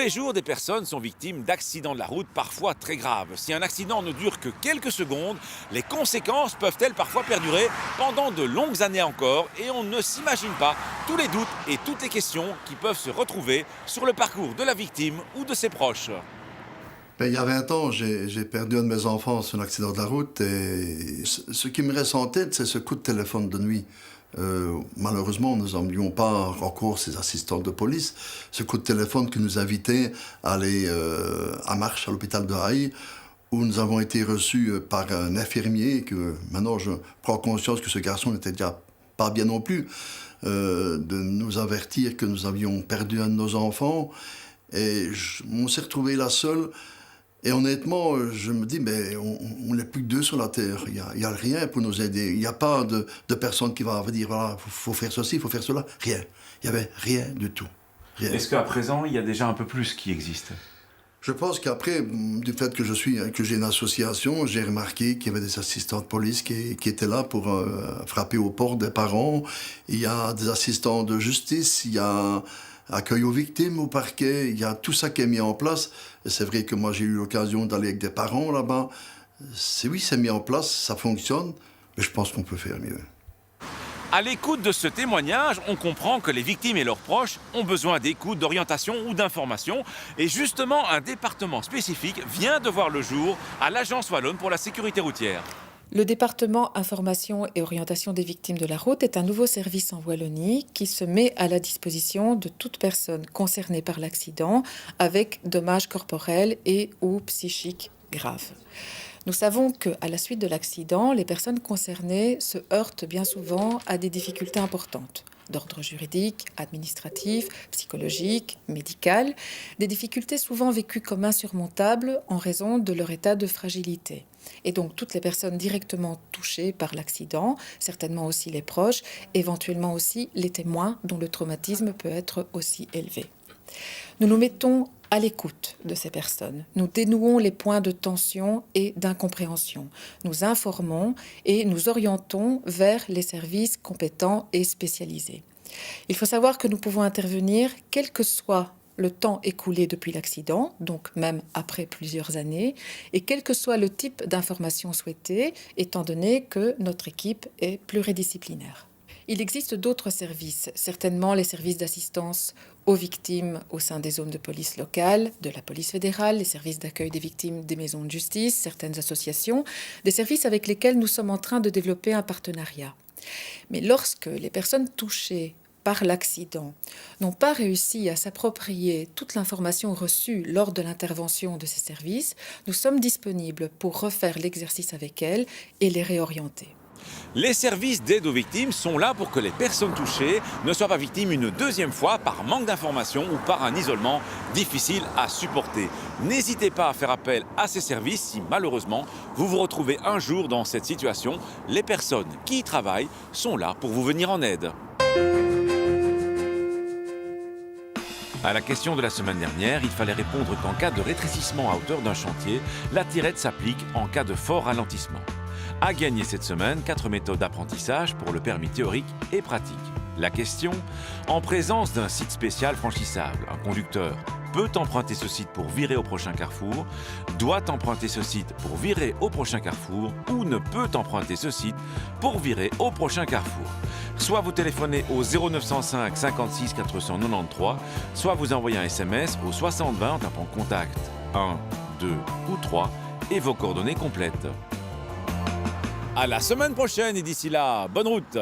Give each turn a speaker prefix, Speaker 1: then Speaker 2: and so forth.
Speaker 1: les jours, des personnes sont victimes d'accidents de la route, parfois très graves. Si un accident ne dure que quelques secondes, les conséquences peuvent-elles parfois perdurer pendant de longues années encore, et on ne s'imagine pas tous les doutes et toutes les questions qui peuvent se retrouver sur le parcours de la victime ou de ses proches.
Speaker 2: Il y a 20 ans, j'ai perdu un de mes enfants sur un accident de la route et ce qui me reste en tête, c'est ce coup de téléphone de nuit. Malheureusement, nous n'avions pas en recours ces assistants de police. Ce coup de téléphone qui nous invitait à aller à Marche, à l'hôpital de Haï, où nous avons été reçus par un infirmier, que maintenant je prends conscience que ce garçon n'était déjà pas bien non plus, de nous avertir que nous avions perdu un de nos enfants. Et on s'est retrouvés là seuls. Et honnêtement, je me dis, mais on n'est plus que deux sur la Terre. Il n'y a rien pour nous aider. Il n'y a pas de personne qui va dire, voilà, faut faire ceci, il faut faire cela. Rien. Il n'y avait rien du tout. Rien.
Speaker 1: Est-ce qu'à présent, il y a déjà un peu plus qui existe ?
Speaker 2: Je pense qu'après, du fait que j'ai une association, j'ai remarqué qu'il y avait des assistants de police qui étaient là pour frapper aux portes des parents. Il y a des assistants de justice, il y a accueil aux victimes au parquet, il y a tout ça qui est mis en place. Et c'est vrai que moi, j'ai eu l'occasion d'aller avec des parents là-bas. C'est mis en place, ça fonctionne, mais je pense qu'on peut faire mieux.
Speaker 1: À l'écoute de ce témoignage, on comprend que les victimes et leurs proches ont besoin d'écoute, d'orientation ou d'information. Et justement, un département spécifique vient de voir le jour à l'Agence wallonne pour la sécurité routière.
Speaker 3: Le département Information et Orientation des victimes de la route est un nouveau service en Wallonie qui se met à la disposition de toute personne concernée par l'accident avec dommages corporels et ou psychiques graves. Nous savons qu'à la suite de l'accident, les personnes concernées se heurtent bien souvent à des difficultés importantes d'ordre juridique, administratif, psychologique, médical, des difficultés souvent vécues comme insurmontables en raison de leur état de fragilité. Et donc toutes les personnes directement touchées par l'accident, certainement aussi les proches, éventuellement aussi les témoins dont le traumatisme peut être aussi élevé. Nous nous mettons à l'écoute de ces personnes. Nous dénouons les points de tension et d'incompréhension. Nous informons et nous orientons vers les services compétents et spécialisés. Il faut savoir que nous pouvons intervenir quel que soit le temps écoulé depuis l'accident, donc même après plusieurs années, et quel que soit le type d'information souhaitée, étant donné que notre équipe est pluridisciplinaire. Il existe d'autres services, certainement les services d'assistance aux victimes au sein des zones de police locales, de la police fédérale, les services d'accueil des victimes des maisons de justice, certaines associations, des services avec lesquels nous sommes en train de développer un partenariat. Mais lorsque les personnes touchées par l'accident n'ont pas réussi à s'approprier toute l'information reçue lors de l'intervention de ces services, nous sommes disponibles pour refaire l'exercice avec elles et les réorienter.
Speaker 1: Les services d'aide aux victimes sont là pour que les personnes touchées ne soient pas victimes une deuxième fois par manque d'information ou par un isolement difficile à supporter. N'hésitez pas à faire appel à ces services si malheureusement vous vous retrouvez un jour dans cette situation. Les personnes qui y travaillent sont là pour vous venir en aide. À la question de la semaine dernière, il fallait répondre qu'en cas de rétrécissement à hauteur d'un chantier, la tirette s'applique en cas de fort ralentissement. À gagner cette semaine, 4 méthodes d'apprentissage pour le permis théorique et pratique. La question, en présence d'un site spécial franchissable, un conducteur peut emprunter ce site pour virer au prochain carrefour, doit emprunter ce site pour virer au prochain carrefour ou ne peut emprunter ce site pour virer au prochain carrefour. Soit vous téléphonez au 0905 56 493, soit vous envoyez un SMS au 6020 en tapant contact 1, 2 ou 3 et vos coordonnées complètes. À la semaine prochaine et d'ici là, bonne route!